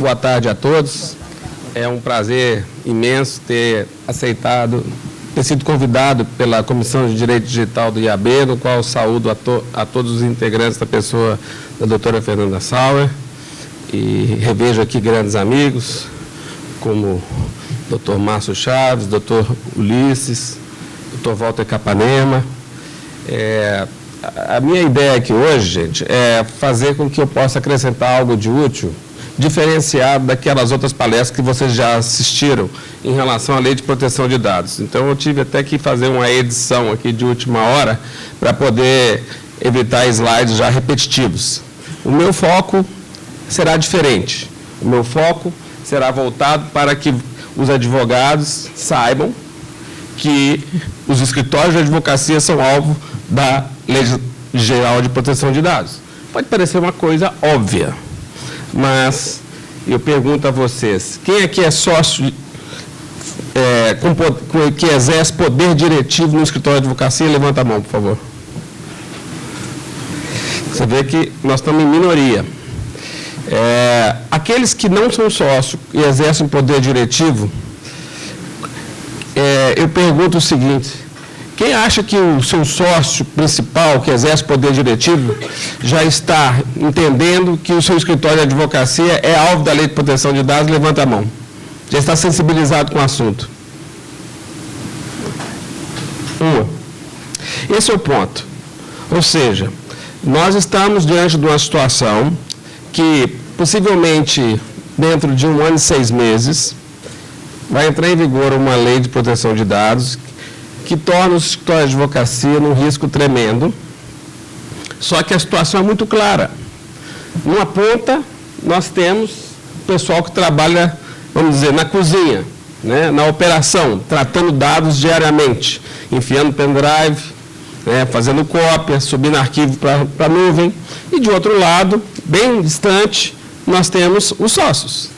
Boa tarde a todos. É um prazer imenso ter sido convidado pela Comissão de Direito Digital do IAB, no qual saúdo a todos os integrantes da pessoa da doutora Fernanda Sauer, e revejo aqui grandes amigos, como o doutor Márcio Chaves, doutor Ulisses, doutor Walter Capanema. A minha ideia aqui hoje, gente, é fazer com que eu possa acrescentar algo de útil, diferenciado daquelas outras palestras que vocês já assistiram em relação à Lei de Proteção de Dados. Então, eu tive até que fazer uma edição aqui de última hora para poder evitar slides já repetitivos. O meu foco será diferente. O meu foco será voltado para que os advogados saibam que os escritórios de advocacia são alvo da Lei Geral de Proteção de Dados. Pode parecer uma coisa óbvia, mas eu pergunto a vocês, quem aqui é sócio que exerce poder diretivo no escritório de advocacia? Levanta a mão, por favor. Você vê que nós estamos em minoria. Aqueles que não são sócios e exercem poder diretivo, eu pergunto o seguinte: quem acha que o seu sócio principal, que exerce poder diretivo, já está entendendo que o seu escritório de advocacia é alvo da Lei de Proteção de Dados? Levanta a mão. Já está sensibilizado com o assunto? Esse é o ponto. Ou seja, nós estamos diante de uma situação que, possivelmente, dentro de 1 ano e 6 meses, vai entrar em vigor uma Lei de Proteção de Dados que torna os escritórios de advocacia num risco tremendo. Só que a situação é muito clara. Numa ponta, nós temos o pessoal que trabalha, vamos dizer, na cozinha, né, na operação, tratando dados diariamente, enfiando pendrive, fazendo cópia, subindo arquivo para a nuvem. E, de outro lado, bem distante, nós temos os sócios,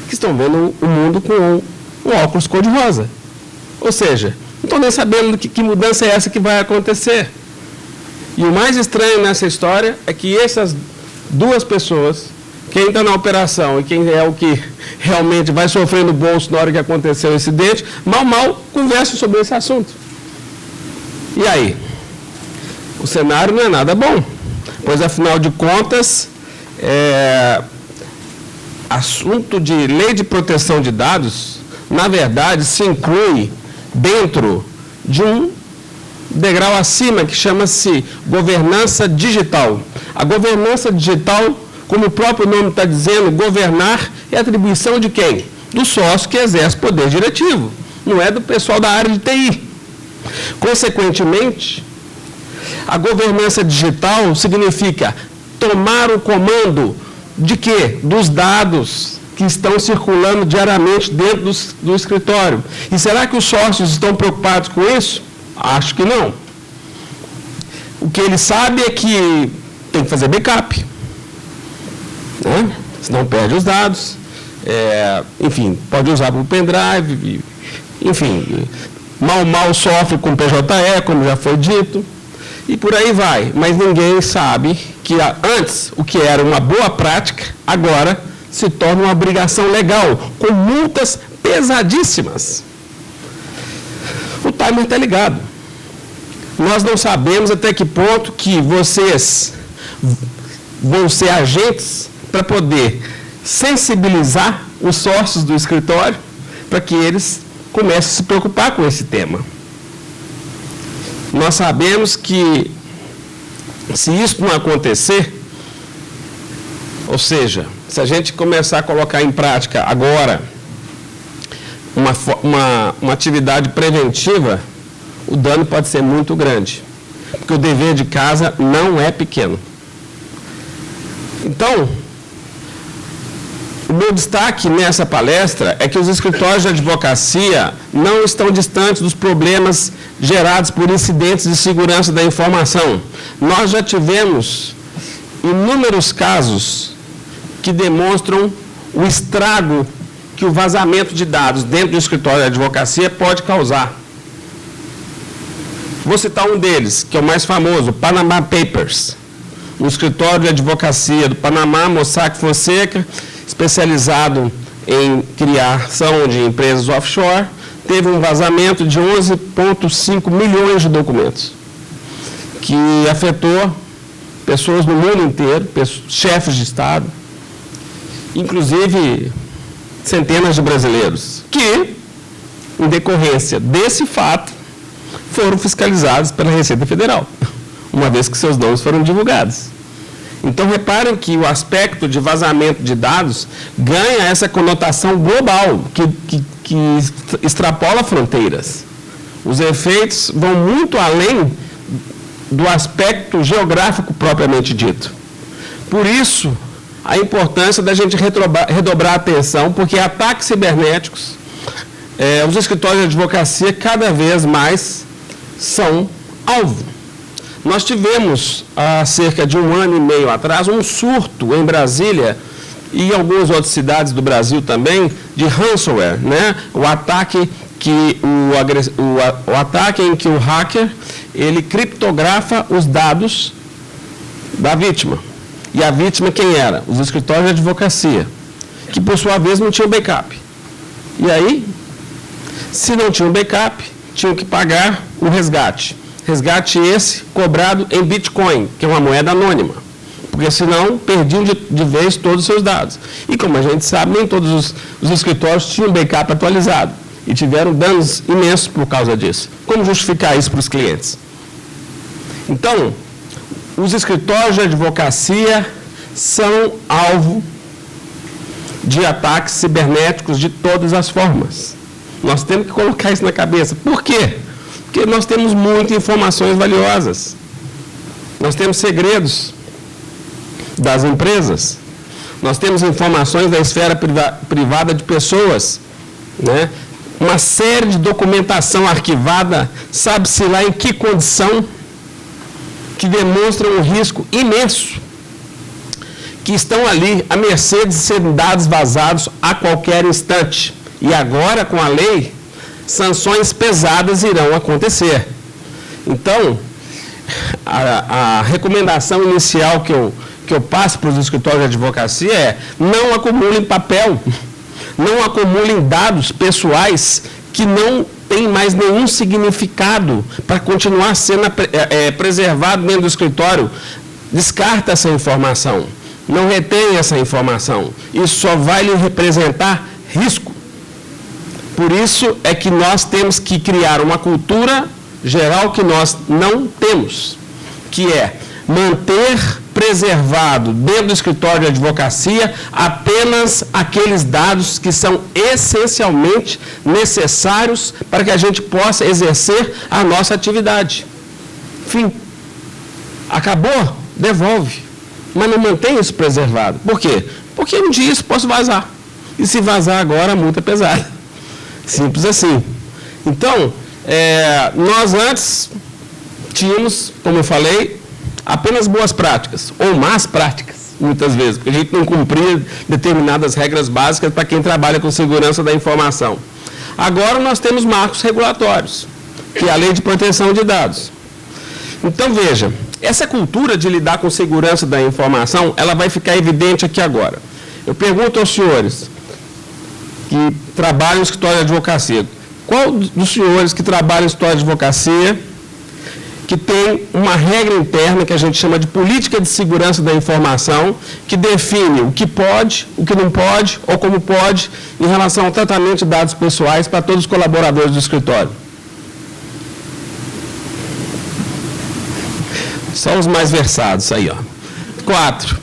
que estão vendo o mundo com um óculos cor-de-rosa. Ou seja, não estão nem sabendo que mudança é essa que vai acontecer. E o mais estranho nessa história é que essas duas pessoas, quem está na operação e quem é o que realmente vai sofrer no bolso na hora que aconteceu o incidente, mal conversam sobre esse assunto. E aí? O cenário não é nada bom, pois, afinal de contas, assunto de Lei de Proteção de Dados, na verdade, se inclui dentro de um degrau acima, que chama-se governança digital. A governança digital, como o próprio nome está dizendo, governar é atribuição de quem? Do sócio que exerce poder diretivo, não é do pessoal da área de TI. Consequentemente, a governança digital significa tomar o comando de quê? Dos dados que estão circulando diariamente dentro do escritório. E será que os sócios estão preocupados com isso? Acho que não. O que ele sabe é que tem que fazer backup, né? Senão perde os dados. Enfim, pode usar para o pendrive. Enfim, mal sofre com PJE, como já foi dito. E por aí vai. Mas ninguém sabe que antes o que era uma boa prática, agora se torna uma obrigação legal, com multas pesadíssimas. O timer está ligado. Nós não sabemos até que ponto que vocês vão ser agentes para poder sensibilizar os sócios do escritório para que eles comecem a se preocupar com esse tema. Nós sabemos que, se isso não acontecer, ou seja, se a gente começar a colocar em prática agora uma atividade preventiva, o dano pode ser muito grande, porque o dever de casa não é pequeno. Então, o meu destaque nessa palestra é que os escritórios de advocacia não estão distantes dos problemas gerados por incidentes de segurança da informação. Nós já tivemos inúmeros casos que demonstram o estrago que o vazamento de dados dentro do escritório de advocacia pode causar. Vou citar um deles, que é o mais famoso, Panama Papers. Um escritório de advocacia do Panamá, Mossack Fonseca, especializado em criação de empresas offshore, teve um vazamento de 11,5 milhões de documentos, que afetou pessoas no mundo inteiro, chefes de Estado, inclusive centenas de brasileiros, que, em decorrência desse fato, foram fiscalizados pela Receita Federal, uma vez que seus nomes foram divulgados. Então, reparem que o aspecto de vazamento de dados ganha essa conotação global, que extrapola fronteiras. Os efeitos vão muito além do aspecto geográfico propriamente dito. Por isso, a importância da gente redobrar a atenção, porque ataques cibernéticos, os escritórios de advocacia cada vez mais são alvo. Nós tivemos, há cerca de 1 ano e meio atrás, um surto em Brasília e em algumas outras cidades do Brasil também, de ransomware, né? O ataque em que o hacker, ele criptografa os dados da vítima. E a vítima quem era? Os escritórios de advocacia, que por sua vez não tinham backup. E aí, se não tinham backup, tinham que pagar o resgate. Resgate esse cobrado em Bitcoin, que é uma moeda anônima, porque senão perdiam de vez todos os seus dados. E como a gente sabe, nem todos os escritórios tinham backup atualizado e tiveram danos imensos por causa disso. Como justificar isso para os clientes? Então, os escritórios de advocacia são alvo de ataques cibernéticos de todas as formas. Nós temos que colocar isso na cabeça. Por quê? Porque nós temos muitas informações valiosas. Nós temos segredos das empresas. Nós temos informações da esfera privada de pessoas, né? Uma série de documentação arquivada, sabe-se lá em que condição, que demonstram um risco imenso, que estão ali à mercê de serem dados vazados a qualquer instante. E agora, com a lei, sanções pesadas irão acontecer. Então, a recomendação inicial que eu passo para os escritórios de advocacia é: não acumulem papel, não acumulem dados pessoais que não têm mais nenhum significado para continuar sendo preservado dentro do escritório. Descarta essa informação, não retém essa informação. Isso só vai lhe representar risco. Por isso é que nós temos que criar uma cultura geral que nós não temos, que é manter preservado dentro do escritório de advocacia apenas aqueles dados que são essencialmente necessários para que a gente possa exercer a nossa atividade. Fim. Acabou? Devolve. Mas não mantém isso preservado. Por quê? Porque um dia isso pode vazar. E se vazar agora, a multa é pesada. Simples assim. Então, nós antes tínhamos, como eu falei, apenas boas práticas, ou más práticas, muitas vezes, porque a gente não cumpria determinadas regras básicas para quem trabalha com segurança da informação. Agora nós temos marcos regulatórios, que é a Lei de Proteção de Dados. Então, veja, essa cultura de lidar com segurança da informação, ela vai ficar evidente aqui agora. Eu pergunto aos senhores que trabalham no escritório de advocacia, qual dos senhores que trabalham no escritório de advocacia que tem uma regra interna que a gente chama de política de segurança da informação, que define o que pode, o que não pode, ou como pode, em relação ao tratamento de dados pessoais para todos os colaboradores do escritório? Só os mais versados aí, ó. 4.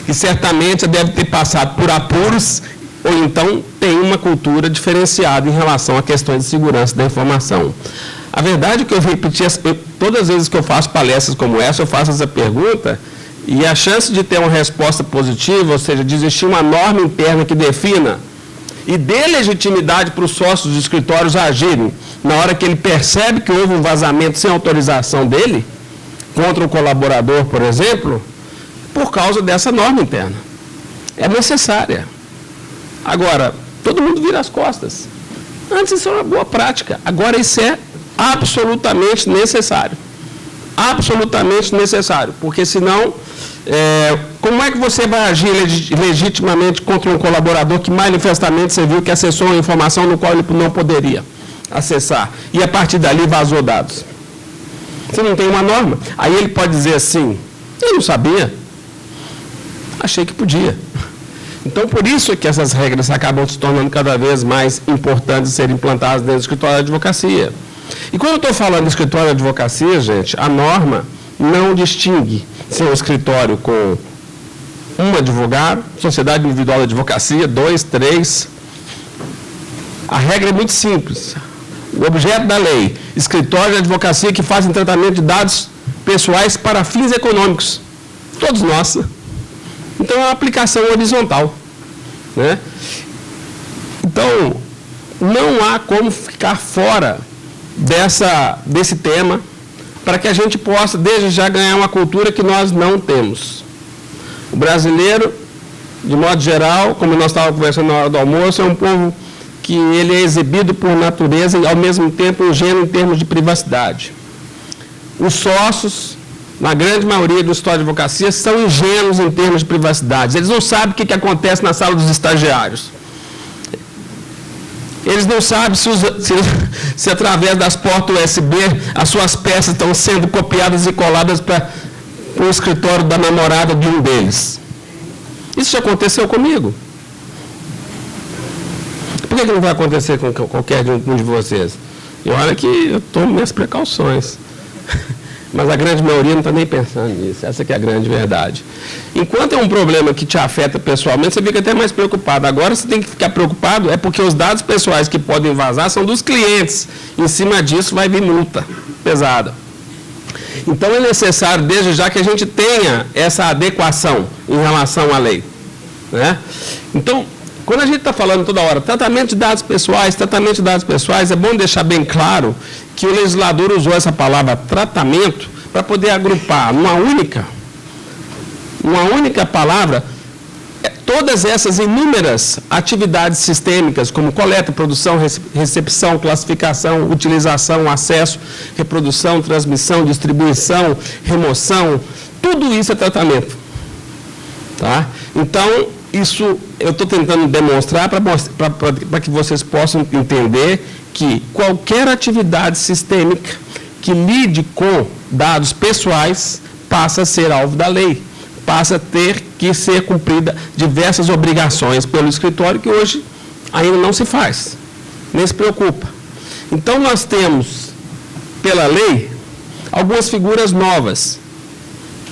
Que certamente deve ter passado por apuros, ou então tem uma cultura diferenciada em relação a questões de segurança da informação. A verdade é que eu repeti, todas as vezes que eu faço palestras como essa, eu faço essa pergunta, e a chance de ter uma resposta positiva, ou seja, de existir uma norma interna que defina e dê legitimidade para os sócios dos escritórios agirem na hora que ele percebe que houve um vazamento sem autorização dele, contra um colaborador, por exemplo, por causa dessa norma interna. É necessária. Agora, todo mundo vira as costas. Antes isso era uma boa prática, agora isso é absolutamente necessário. Absolutamente necessário, porque senão Como é que você vai agir legitimamente contra um colaborador que manifestamente você viu que acessou uma informação no qual ele não poderia acessar e a partir dali vazou dados? Você não tem uma norma. Aí ele pode dizer assim, eu não sabia, achei que podia. Então, por isso é que essas regras acabam se tornando cada vez mais importantes de serem implantadas dentro do escritório de advocacia. E quando eu estou falando de escritório de advocacia, gente, a norma não distingue se é um escritório com um advogado, sociedade individual de advocacia, 2, 3. A regra é muito simples. O objeto da lei, escritório de advocacia que fazem tratamento de dados pessoais para fins econômicos. Todos nós. Então, é uma aplicação horizontal. Né? Então, não há como ficar fora desse tema para que a gente possa, desde já, ganhar uma cultura que nós não temos. O brasileiro, de modo geral, como nós estávamos conversando na hora do almoço, é um povo que ele é exibido por natureza e, ao mesmo tempo, ingênuo em termos de privacidade. Os sócios, na grande maioria do escritório de advocacia, são ingênuos em termos de privacidade. Eles não sabem o que acontece na sala dos estagiários. Eles não sabem se através das portas USB as suas peças estão sendo copiadas e coladas para o escritório da namorada de um deles. Isso já aconteceu comigo. Por que não vai acontecer com qualquer um de vocês? E olha que eu tomo minhas precauções. Mas a grande maioria não está nem pensando nisso. Essa que é a grande verdade. Enquanto é um problema que te afeta pessoalmente, você fica até mais preocupado. Agora você tem que ficar preocupado é porque os dados pessoais que podem vazar são dos clientes. Em cima disso vai vir multa pesada. Então é necessário, desde já, que a gente tenha essa adequação em relação à lei. Né? Então, quando a gente está falando toda hora, tratamento de dados pessoais, é bom deixar bem claro que o legislador usou essa palavra tratamento para poder agrupar numa única palavra todas essas inúmeras atividades sistêmicas, como coleta, produção, recepção, classificação, utilização, acesso, reprodução, transmissão, distribuição, remoção, tudo isso é tratamento. Tá? Então, isso eu estou tentando demonstrar para que vocês possam entender que qualquer atividade sistêmica que lide com dados pessoais passa a ser alvo da lei, passa a ter que ser cumprida diversas obrigações pelo escritório que hoje ainda não se faz, nem se preocupa. Então, nós temos, pela lei, algumas figuras novas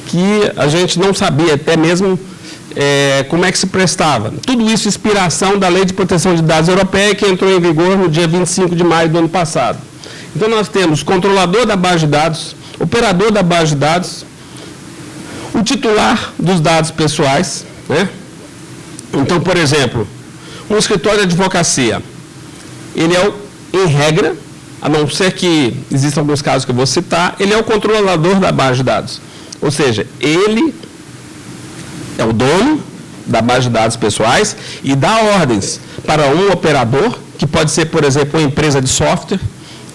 que a gente não sabia até mesmo como é que se prestava. Tudo isso inspiração da Lei de Proteção de Dados Europeia, que entrou em vigor no dia 25 de maio do ano passado. Então, nós temos controlador da base de dados, operador da base de dados, o titular dos dados pessoais. Né? Então, por exemplo, um escritório de advocacia, ele é, em regra, a não ser que existam alguns casos que eu vou citar, ele é o controlador da base de dados. Ou seja, ele é o dono da base de dados pessoais e dá ordens para um operador, que pode ser, por exemplo, uma empresa de software,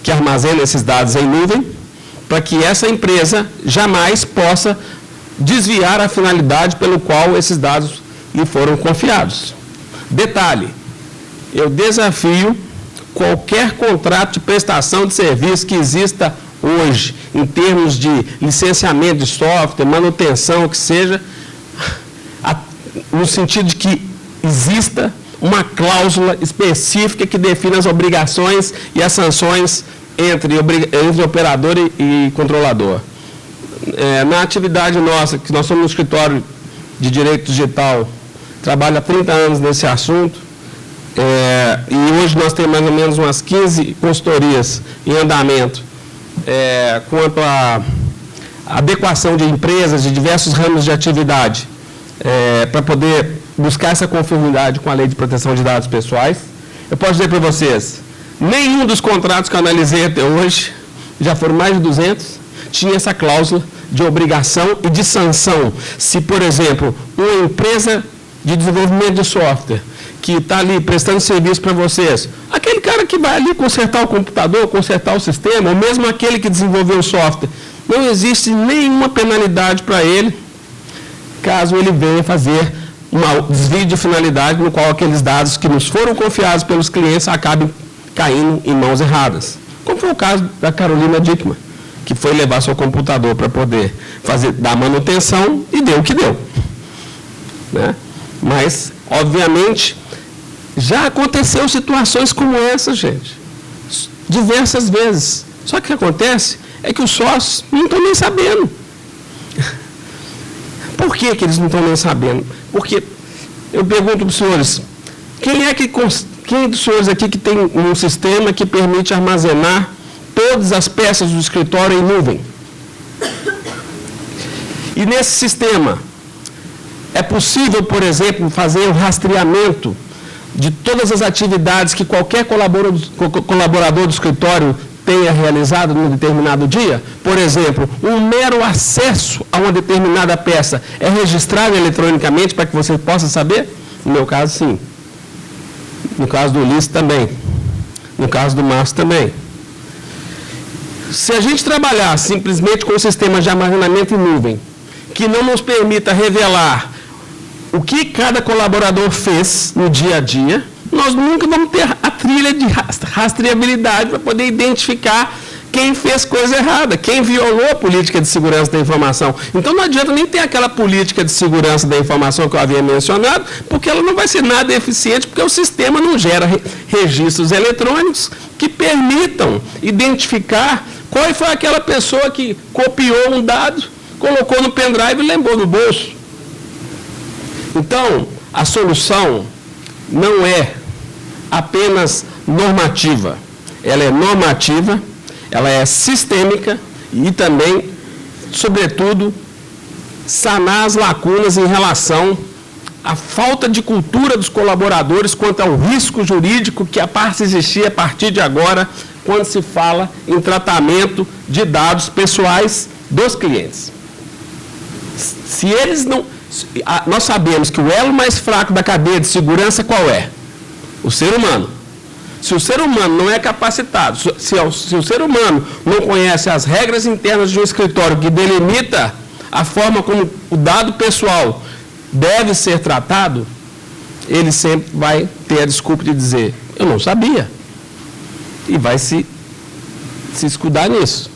que armazena esses dados em nuvem, para que essa empresa jamais possa desviar a finalidade pelo qual esses dados lhe foram confiados. Detalhe, eu desafio qualquer contrato de prestação de serviço que exista hoje, em termos de licenciamento de software, manutenção, que seja, no sentido de que exista uma cláusula específica que defina as obrigações e as sanções entre operador e controlador. Na atividade nossa, que nós somos um escritório de direito digital, trabalha há 30 anos nesse assunto, e hoje nós temos mais ou menos umas 15 consultorias em andamento quanto à adequação de empresas de diversos ramos de atividade para poder buscar essa conformidade com a Lei de Proteção de Dados Pessoais. Eu posso dizer para vocês, nenhum dos contratos que eu analisei até hoje, já foram mais de 200, tinha essa cláusula de obrigação e de sanção. Se, por exemplo, uma empresa de desenvolvimento de software que está ali prestando serviço para vocês, aquele cara que vai ali consertar o computador, consertar o sistema, ou mesmo aquele que desenvolveu o software, não existe nenhuma penalidade para ele caso ele venha fazer um desvio de finalidade no qual aqueles dados que nos foram confiados pelos clientes acabem caindo em mãos erradas. Como foi o caso da Carolina Dickmann, que foi levar seu computador para poder dar manutenção e deu o que deu. Né? Mas, obviamente, já aconteceu situações como essa, gente. Diversas vezes. Só que o que acontece é que os sócios não estão nem sabendo. Por que eles não estão nem sabendo? Porque eu pergunto para os senhores, quem dos senhores aqui que tem um sistema que permite armazenar todas as peças do escritório em nuvem? E nesse sistema, é possível, por exemplo, fazer o rastreamento de todas as atividades que qualquer colaborador do escritório tenha realizado num determinado dia? Por exemplo, um mero acesso a uma determinada peça é registrado eletronicamente para que você possa saber? No meu caso, sim. No caso do Ulisses, também. No caso do Márcio, também. Se a gente trabalhar simplesmente com um sistema de armazenamento em nuvem, que não nos permita revelar o que cada colaborador fez no dia a dia, nós nunca vamos ter a trilha de rastreabilidade para poder identificar quem fez coisa errada, quem violou a política de segurança da informação. Então não adianta nem ter aquela política de segurança da informação que eu havia mencionado, porque ela não vai ser nada eficiente, porque o sistema não gera registros eletrônicos que permitam identificar qual foi aquela pessoa que copiou um dado, colocou no pendrive e levou no bolso. Então, a solução não é apenas normativa. Ela é normativa, ela é sistêmica e também, sobretudo, sanar as lacunas em relação à falta de cultura dos colaboradores quanto ao risco jurídico que passa a existir a partir de agora, quando se fala em tratamento de dados pessoais dos clientes. Se eles não... Nós sabemos que o elo mais fraco da cadeia de segurança qual é? O ser humano. Se o ser humano não é capacitado, se o ser humano não conhece as regras internas de um escritório que delimita a forma como o dado pessoal deve ser tratado, ele sempre vai ter a desculpa de dizer, eu não sabia. E vai se escudar nisso.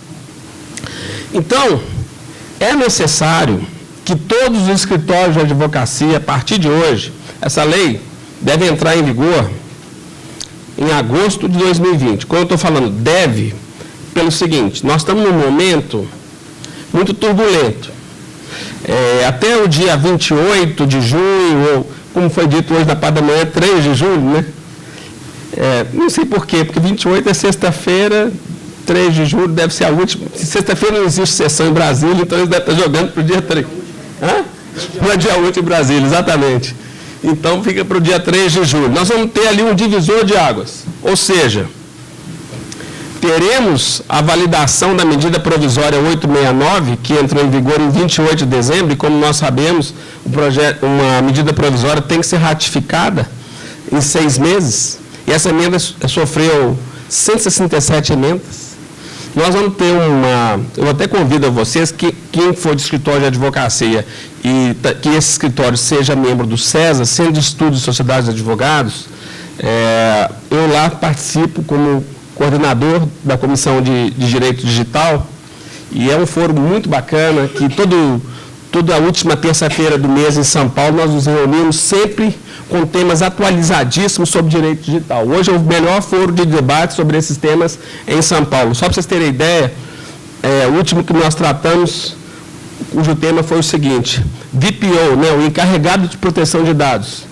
Então, é necessário que todos os escritórios de advocacia, a partir de hoje, essa lei deve entrar em vigor em agosto de 2020. Quando eu estou falando deve, pelo seguinte, nós estamos num momento muito turbulento. Até o dia 28 de junho, ou como foi dito hoje na parte da manhã, 3 de julho, né? Não sei por quê, porque 28 é sexta-feira, 3 de julho deve ser a última. Sexta-feira não existe sessão em Brasília, então eles devem estar jogando para o dia 3. Não é dia 8 em Brasília, exatamente. Então fica para o dia 3 de julho. Nós vamos ter ali um divisor de águas. Ou seja, teremos a validação da medida provisória 869, que entrou em vigor em 28 de dezembro, e como nós sabemos, uma medida provisória tem que ser ratificada em 6 meses. E essa emenda sofreu 167 emendas. Nós vamos ter eu até convido a vocês que quem for de escritório de advocacia e que esse escritório seja membro do CESA, Centro de Estudos de Sociedades de Advogados, eu lá participo como coordenador da Comissão de Direito Digital, e é um fórum muito bacana, que toda a última terça-feira do mês em São Paulo nós nos reunimos sempre com temas atualizadíssimos sobre direito digital. Hoje é o melhor fórum de debate sobre esses temas em São Paulo. Só para vocês terem ideia, o último que nós tratamos, cujo tema foi o seguinte: VPO, né, o encarregado de proteção de dados,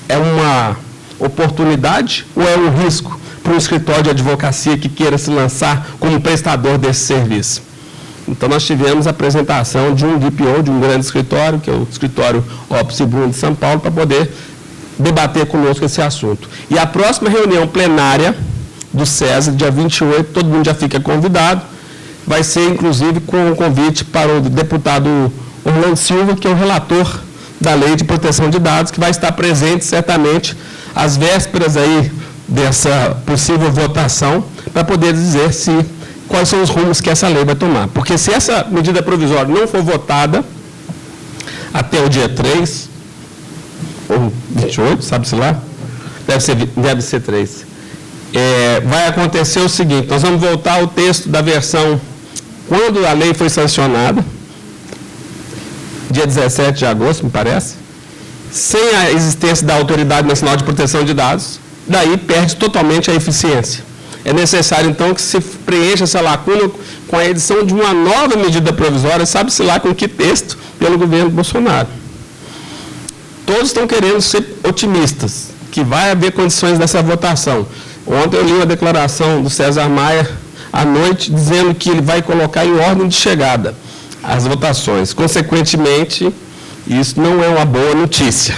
é uma oportunidade ou é um risco para um escritório de advocacia que queira se lançar como prestador desse serviço? Então, nós tivemos a apresentação de um DPO, de um grande escritório, que é o escritório Opus Bruno de São Paulo, para poder debater conosco esse assunto. E a próxima reunião plenária do CESA, dia 28, todo mundo já fica convidado, vai ser, inclusive, com um convite para o deputado Orlando Silva, que é o relator da Lei de Proteção de Dados, que vai estar presente, certamente, às vésperas aí dessa possível votação, para poder dizer quais são os rumos que essa lei vai tomar. Porque se essa medida provisória não for votada, até o dia 3, ou 28, sabe-se lá? Deve ser 3. Vai acontecer o seguinte, nós vamos voltar ao texto da versão quando a lei foi sancionada, dia 17 de agosto, me parece, sem a existência da Autoridade Nacional de Proteção de Dados, daí perde totalmente a eficiência. É necessário, então, que se preencha essa lacuna com a edição de uma nova medida provisória, sabe-se lá com que texto, pelo governo Bolsonaro. Todos estão querendo ser otimistas, que vai haver condições dessa votação. Ontem eu li uma declaração do César Maia à noite, dizendo que ele vai colocar em ordem de chegada as votações. Consequentemente, isso não é uma boa notícia,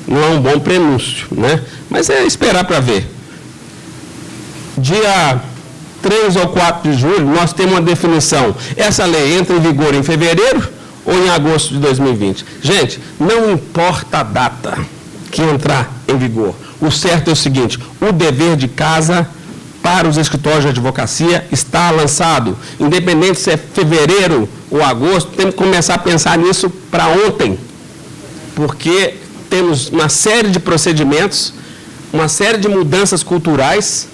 não é um bom prenúncio, né? Mas é esperar para ver. Dia 3 ou 4 de julho, nós temos uma definição. Essa lei entra em vigor em fevereiro ou em agosto de 2020? Gente, não importa a data que entrar em vigor. O certo é o seguinte, o dever de casa para os escritórios de advocacia está lançado. Independente se é fevereiro ou agosto, temos que começar a pensar nisso para ontem. Porque temos uma série de procedimentos, uma série de mudanças culturais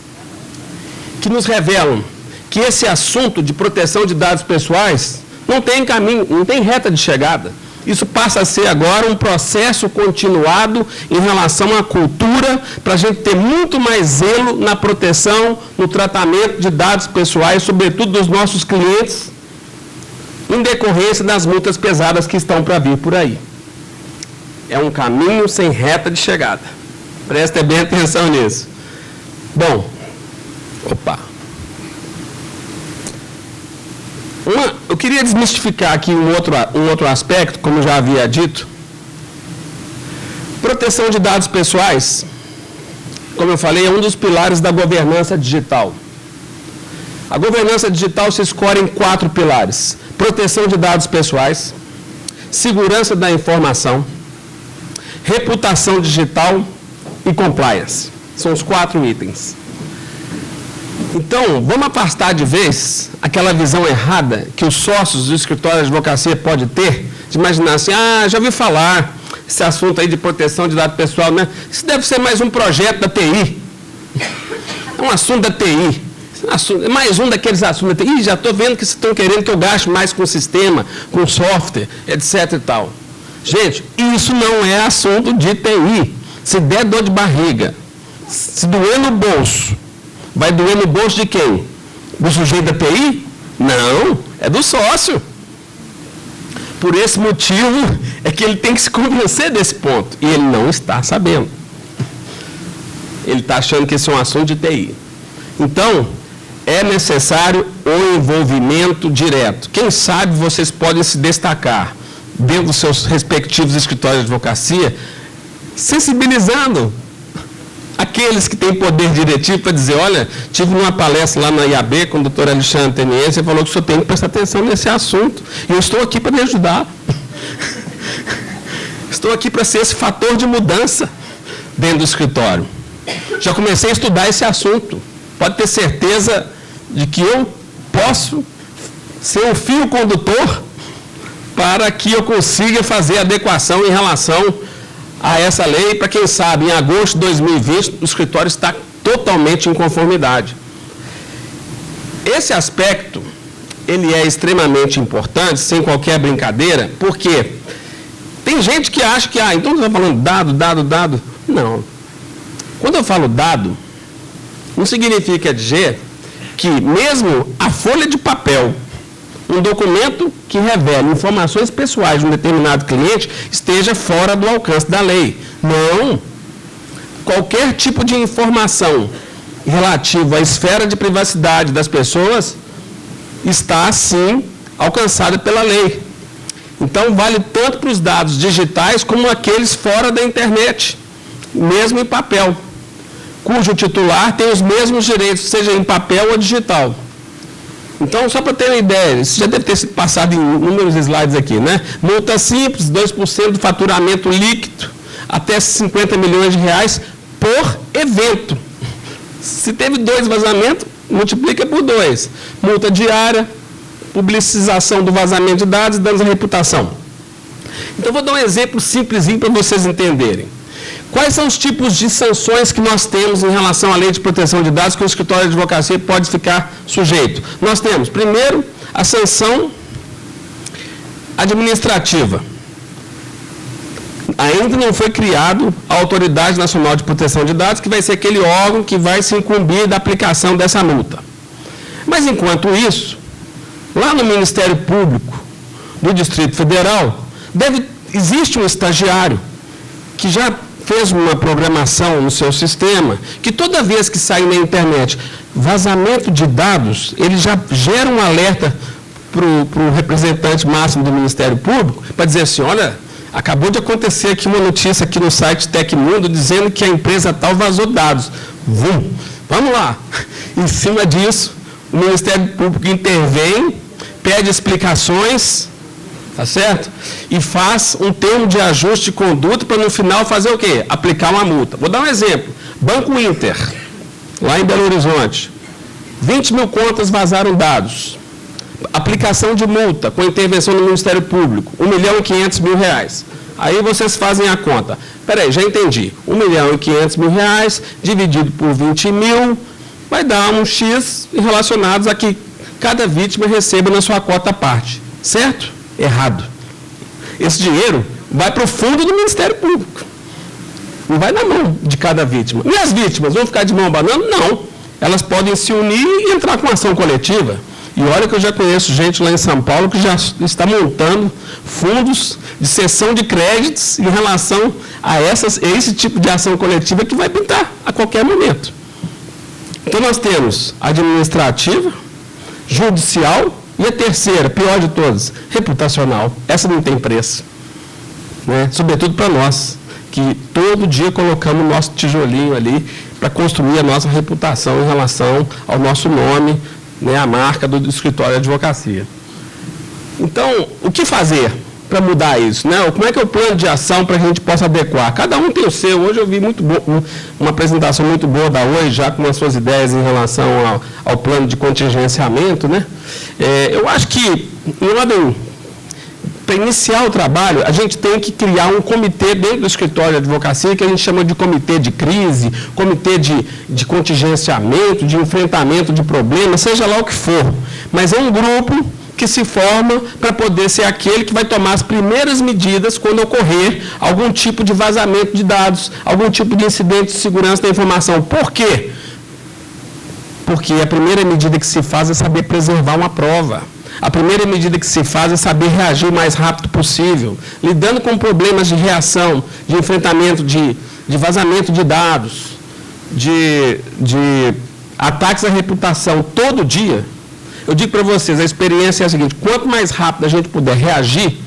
que nos revelam que esse assunto de proteção de dados pessoais não tem caminho, não tem reta de chegada. Isso passa a ser agora um processo continuado em relação à cultura, para a gente ter muito mais zelo na proteção, no tratamento de dados pessoais, sobretudo dos nossos clientes, em decorrência das multas pesadas que estão para vir por aí. É um caminho sem reta de chegada. Prestem bem atenção nisso. Bom, eu queria desmistificar aqui um outro aspecto, como eu já havia dito. Proteção de dados pessoais, como eu falei, é um dos pilares da governança digital. A governança digital se escora em 4 pilares: proteção de dados pessoais, segurança da informação, reputação digital e compliance. São os 4 itens. Então, vamos afastar de vez aquela visão errada que os sócios do escritório de advocacia podem ter, de imaginar assim, já ouvi falar, esse assunto aí de proteção de dados pessoais, né? Isso deve ser mais um projeto da TI. É um assunto da TI. Mais um daqueles assuntos da TI. Já estou vendo que vocês estão querendo que eu gaste mais com o sistema, com software, etc. e tal. Gente, isso não é assunto de TI. Se der dor de barriga, se doer no bolso, vai doer no bolso de quem? Do sujeito da TI? Não, é do sócio. Por esse motivo é que ele tem que se convencer desse ponto. E ele não está sabendo. Ele está achando que esse é um assunto de TI. Então, é necessário o envolvimento direto. Quem sabe vocês podem se destacar dentro dos seus respectivos escritórios de advocacia, sensibilizando aqueles que têm poder diretivo para dizer, olha, tive uma palestra lá na IAB com o doutor Alexandre Teniense, ele falou que o senhor tem que prestar atenção nesse assunto. E eu estou aqui para lhe ajudar. Estou aqui para ser esse fator de mudança dentro do escritório. Já comecei a estudar esse assunto. Pode ter certeza de que eu posso ser um fio condutor para que eu consiga fazer adequação em relação a essa lei, para quem sabe, em agosto de 2020, o escritório está totalmente em conformidade. Esse aspecto, ele é extremamente importante, sem qualquer brincadeira, porque tem gente que acha que, então você está falando dado. Não. Quando eu falo dado, não significa dizer que mesmo a folha de papel, um documento que revela informações pessoais de um determinado cliente esteja fora do alcance da lei. Não. Qualquer tipo de informação relativa à esfera de privacidade das pessoas está, sim, alcançada pela lei. Então, vale tanto para os dados digitais como aqueles fora da internet, mesmo em papel, cujo titular tem os mesmos direitos, seja em papel ou digital. Então, só para ter uma ideia, isso já deve ter sido passado em inúmeros slides aqui, né? Multa simples, 2% do faturamento líquido, até 50 milhões de reais por evento. Se teve 2 vazamentos, multiplica por 2. Multa diária, publicização do vazamento de dados e danos à reputação. Então, vou dar um exemplo simplesinho para vocês entenderem. Quais são os tipos de sanções que nós temos em relação à lei de proteção de dados que o escritório de advocacia pode ficar sujeito? Nós temos, primeiro, a sanção administrativa. Ainda não foi criado a Autoridade Nacional de Proteção de Dados, que vai ser aquele órgão que vai se incumbir da aplicação dessa multa. Mas, enquanto isso, lá no Ministério Público do Distrito Federal, existe um estagiário que já fez uma programação no seu sistema, que toda vez que sair na internet vazamento de dados, ele já gera um alerta para o representante máximo do Ministério Público, para dizer assim, olha, acabou de acontecer aqui uma notícia aqui no site Tecmundo, dizendo que a empresa tal vazou dados. Vamos lá. Em cima disso, o Ministério Público intervém, pede explicações, tá certo? E faz um termo de ajuste de conduta para no final fazer o quê? Aplicar uma multa. Vou dar um exemplo. Banco Inter, lá em Belo Horizonte. 20 mil contas vazaram dados. Aplicação de multa com intervenção do Ministério Público, R$1.500.000. Aí vocês fazem a conta. Peraí, já entendi. R$1.500.000 dividido por 20 mil vai dar um X relacionados a que cada vítima receba na sua cota à parte. Certo? Errado. Esse dinheiro vai para o fundo do Ministério Público. Não vai na mão de cada vítima. E as vítimas vão ficar de mão abanando? Não. Elas podem se unir e entrar com ação coletiva. E olha que eu já conheço gente lá em São Paulo que já está montando fundos de cessão de créditos em relação a esse tipo de ação coletiva que vai pintar a qualquer momento. Então nós temos administrativa, judicial e a terceira, pior de todas, reputacional. Essa não tem preço. Né? Sobretudo para nós, que todo dia colocamos o nosso tijolinho ali para construir a nossa reputação em relação ao nosso nome, né, a marca do escritório de advocacia. Então, o que fazer para mudar isso? Né? Como é que é o plano de ação para que a gente possa adequar? Cada um tem o seu. Hoje eu vi uma apresentação muito boa da Oi, já com as suas ideias em relação ao plano de contingenciamento. Né? Eu acho que, para iniciar o trabalho, a gente tem que criar um comitê dentro do escritório de advocacia, que a gente chama de comitê de crise, comitê de contingenciamento, de enfrentamento de problemas, seja lá o que for. Mas é um grupo que se forma para poder ser aquele que vai tomar as primeiras medidas quando ocorrer algum tipo de vazamento de dados, algum tipo de incidente de segurança da informação. Por quê? Porque a primeira medida que se faz é saber preservar uma prova. A primeira medida que se faz é saber reagir o mais rápido possível, lidando com problemas de reação, de enfrentamento, de vazamento de dados, de ataques à reputação todo dia. Eu digo para vocês, a experiência é a seguinte, quanto mais rápido a gente puder reagir,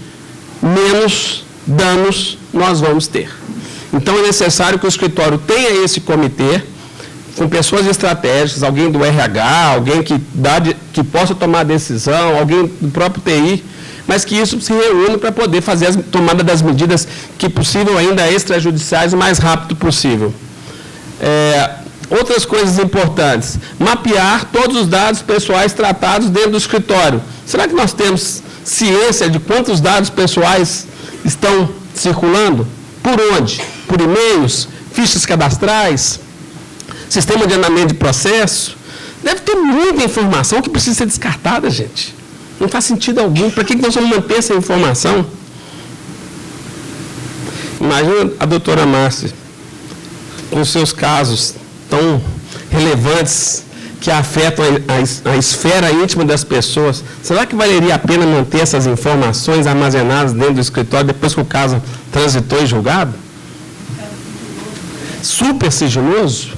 menos danos nós vamos ter. Então é necessário que o escritório tenha esse comitê, com pessoas estratégicas, alguém do RH, alguém que possa tomar decisão, alguém do próprio TI, mas que isso se reúna para poder fazer a tomada das medidas que possível ainda extrajudiciais o mais rápido possível. Outras coisas importantes, mapear todos os dados pessoais tratados dentro do escritório. Será que nós temos ciência de quantos dados pessoais estão circulando? Por onde? Por e-mails, fichas cadastrais, sistema de andamento de processo? Deve ter muita informação que precisa ser descartada, gente. Não faz sentido algum. Para que nós vamos manter essa informação? Imagina a doutora Márcia, com seus casos tão relevantes que afetam a esfera íntima das pessoas. Será que valeria a pena manter essas informações armazenadas dentro do escritório depois que o caso transitou e julgado? Super sigiloso?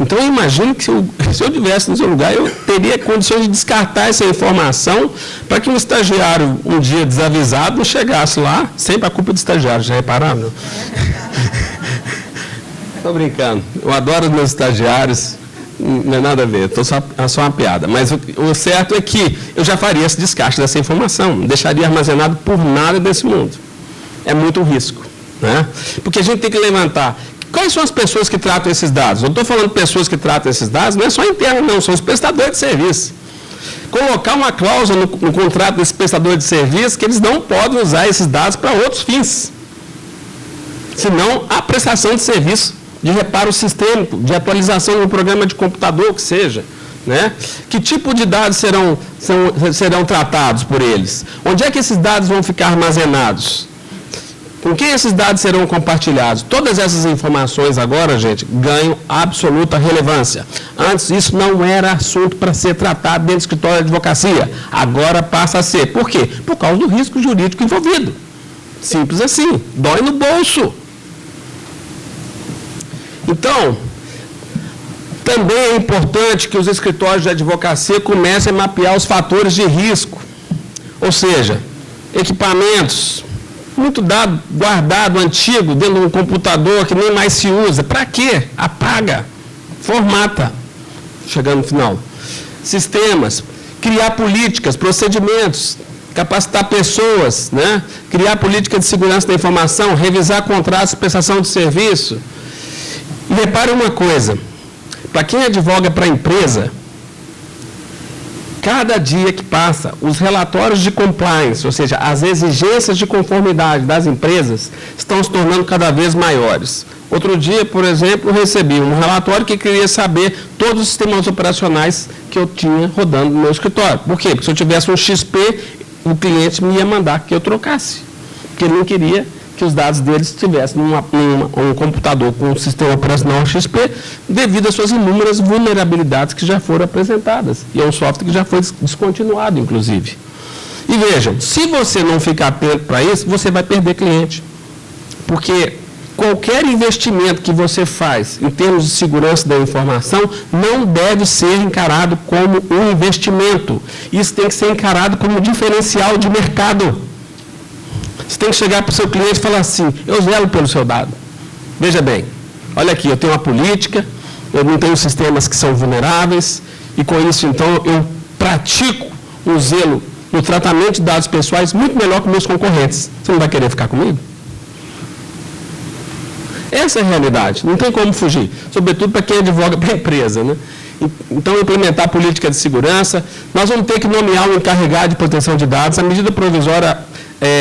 Então, eu imagino que se eu estivesse no seu lugar, eu teria condições de descartar essa informação para que um estagiário, um dia desavisado, não chegasse lá, sempre a culpa do estagiário, já repararam? Estou brincando. Eu adoro os meus estagiários, não é nada a ver, é só uma piada. Mas o certo é que eu já faria esse descarte dessa informação, não deixaria armazenado por nada desse mundo. É muito risco. Né? Porque a gente tem que levantar. Quais são as pessoas que tratam esses dados? Eu estou falando de pessoas que tratam esses dados, não é só interno, não, são os prestadores de serviço. colocar uma cláusula no contrato desse prestador de serviço que eles não podem usar esses dados para outros fins, senão a prestação de serviço de reparo sistêmico, de atualização de um programa de computador, que seja. Né? Que tipo de dados serão tratados por eles? Onde é que esses dados vão ficar armazenados? Com quem esses dados serão compartilhados? Todas essas informações agora, gente, ganham absoluta relevância. Antes, isso não era assunto para ser tratado dentro do escritório de advocacia. Agora passa a ser. Por quê? Por causa do risco jurídico envolvido. Simples assim. Dói no bolso. Então, também é importante que os escritórios de advocacia comecem a mapear os fatores de risco. Ou seja, equipamentos, muito dado guardado, antigo, dentro de um computador que nem mais se usa. Para quê? Apaga, formata, chegando no final. Sistemas, criar políticas, procedimentos, capacitar pessoas, né? Criar política de segurança da informação, revisar contratos de prestação de serviço. E repare uma coisa, para quem advoga para a empresa, cada dia que passa, os relatórios de compliance, ou seja, as exigências de conformidade das empresas, estão se tornando cada vez maiores. Outro dia, por exemplo, eu recebi um relatório que queria saber todos os sistemas operacionais que eu tinha rodando no meu escritório. Por quê? Porque se eu tivesse um XP, o cliente me ia mandar que eu trocasse. Porque ele não queria que os dados deles estivessem num computador com um sistema operacional XP, devido às suas inúmeras vulnerabilidades que já foram apresentadas. E é um software que já foi descontinuado, inclusive. E vejam, se você não ficar atento para isso, você vai perder cliente. Porque qualquer investimento que você faz em termos de segurança da informação não deve ser encarado como um investimento. Isso tem que ser encarado como um diferencial de mercado. Você tem que chegar para o seu cliente e falar assim, eu zelo pelo seu dado. Veja bem, olha aqui, eu tenho uma política, eu não tenho sistemas que são vulneráveis, e com isso, então, eu pratico um zelo no tratamento de dados pessoais muito melhor que meus concorrentes. Você não vai querer ficar comigo? Essa é a realidade, não tem como fugir, sobretudo para quem advoga para a empresa, né? Então, implementar política de segurança, nós vamos ter que nomear um encarregado de proteção de dados. A medida provisória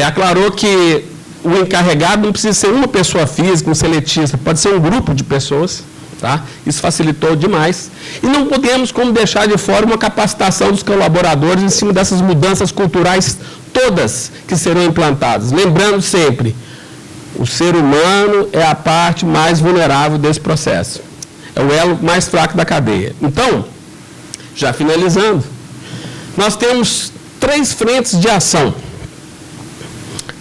aclarou que o encarregado não precisa ser uma pessoa física, um seletista, pode ser um grupo de pessoas, tá? Isso facilitou demais. E não podemos como deixar de fora uma capacitação dos colaboradores em cima dessas mudanças culturais todas que serão implantadas. Lembrando sempre, o ser humano é a parte mais vulnerável desse processo. É o elo mais fraco da cadeia. Então, já finalizando, nós temos 3 frentes de ação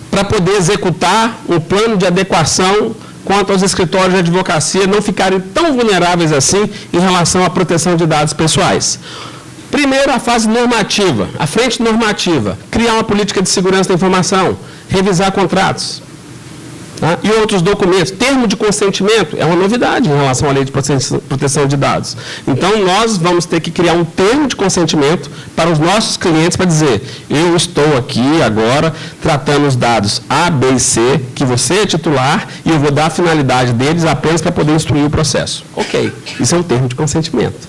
para poder executar um plano de adequação quanto aos escritórios de advocacia não ficarem tão vulneráveis assim em relação à proteção de dados pessoais. Primeiro, a fase normativa, a frente normativa, criar uma política de segurança da informação, revisar contratos. Tá? E outros documentos. Termo de consentimento é uma novidade em relação à lei de proteção de dados. Então, nós vamos ter que criar um termo de consentimento para os nossos clientes para dizer, eu estou aqui agora tratando os dados A, B e C, que você é titular, e eu vou dar a finalidade deles apenas para poder instruir o processo. Ok, isso é um termo de consentimento.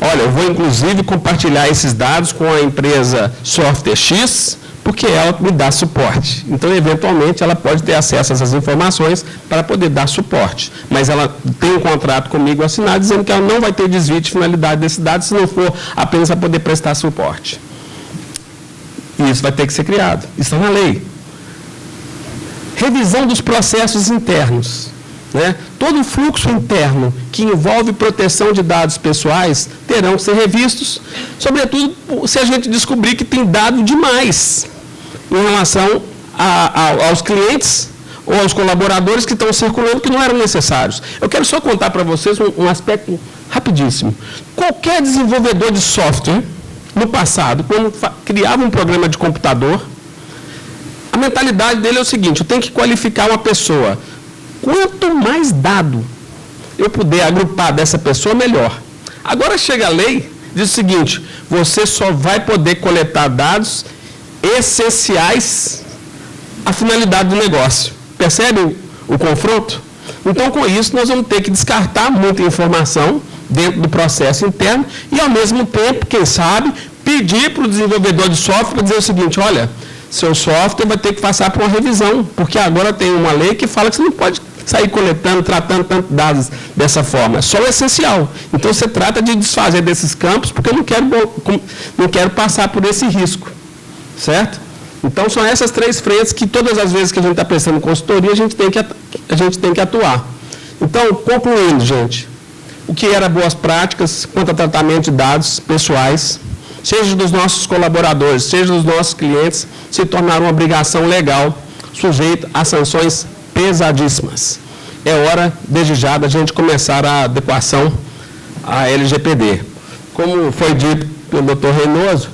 Olha, eu vou inclusive compartilhar esses dados com a empresa Software X, porque ela me dá suporte. Então, eventualmente, ela pode ter acesso a essas informações para poder dar suporte. Mas ela tem um contrato comigo assinado dizendo que ela não vai ter desvio de finalidade desses dados se não for apenas para poder prestar suporte. E isso vai ter que ser criado. Isso está na lei. Revisão dos processos internos. Né? Todo o fluxo interno que envolve proteção de dados pessoais terão que ser revistos, sobretudo se a gente descobrir que tem dado demais em relação aos clientes ou aos colaboradores que estão circulando que não eram necessários. Eu quero só contar para vocês um aspecto rapidíssimo. Qualquer desenvolvedor de software, no passado, quando criava um programa de computador, a mentalidade dele é o seguinte, eu tenho que qualificar uma pessoa. Quanto mais dado eu puder agrupar dessa pessoa, melhor. Agora chega a lei, diz o seguinte, você só vai poder coletar dados essenciais à finalidade do negócio. Percebem o confronto? Então, com isso, nós vamos ter que descartar muita informação dentro do processo interno e, ao mesmo tempo, quem sabe, pedir para o desenvolvedor de software para dizer o seguinte, olha, seu software vai ter que passar por uma revisão, porque agora tem uma lei que fala que você não pode sair coletando, tratando tantos dados dessa forma. É só o essencial. Então, você trata de desfazer desses campos, porque eu não quero passar por esse risco. Certo? Então, são essas três frentes que todas as vezes que a gente está prestando consultoria, a gente tem que atuar. Então, concluindo, gente, o que era boas práticas quanto a tratamento de dados pessoais, seja dos nossos colaboradores, seja dos nossos clientes, se tornaram uma obrigação legal, sujeita a sanções pesadíssimas. É hora, desde já, da gente começar a adequação à LGPD. Como foi dito pelo Dr. Reynoso,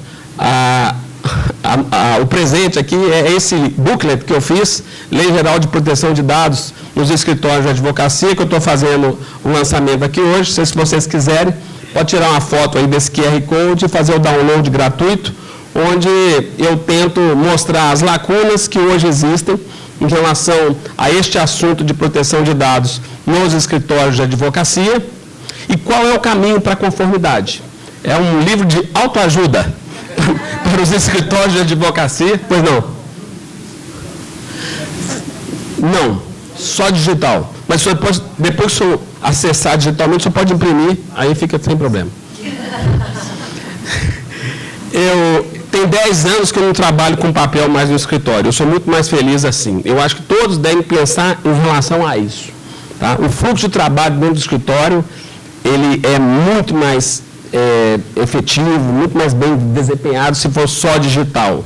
o presente aqui é esse booklet que eu fiz, Lei Geral de Proteção de Dados nos escritórios de advocacia, que eu estou fazendo o lançamento aqui hoje. Se vocês quiserem, pode tirar uma foto aí desse QR Code e fazer o download gratuito, onde eu tento mostrar as lacunas que hoje existem em relação a este assunto de proteção de dados nos escritórios de advocacia e qual é o caminho para a conformidade. É um livro de autoajuda para os escritórios de advocacia. Pois não? Não, só digital. Mas você pode, depois que você acessar digitalmente, você pode imprimir, aí fica sem problema. Tem 10 anos que eu não trabalho com papel mais no escritório. Eu sou muito mais feliz assim. Eu acho que todos devem pensar em relação a isso. Tá? O fluxo de trabalho dentro do escritório, ele é muito mais efetivo, muito mais bem desempenhado se for só digital.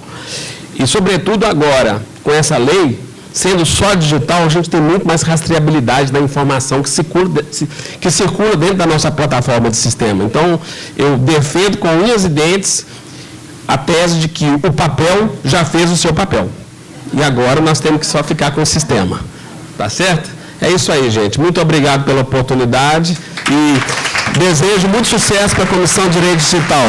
E, sobretudo, agora, com essa lei, sendo só digital, a gente tem muito mais rastreabilidade da informação que circula dentro da nossa plataforma de sistema. Então, eu defendo com unhas e dentes a tese de que o papel já fez o seu papel. E agora nós temos que só ficar com o sistema. Tá certo? É isso aí, gente. Muito obrigado pela oportunidade e desejo muito sucesso para a Comissão de Direito Digital.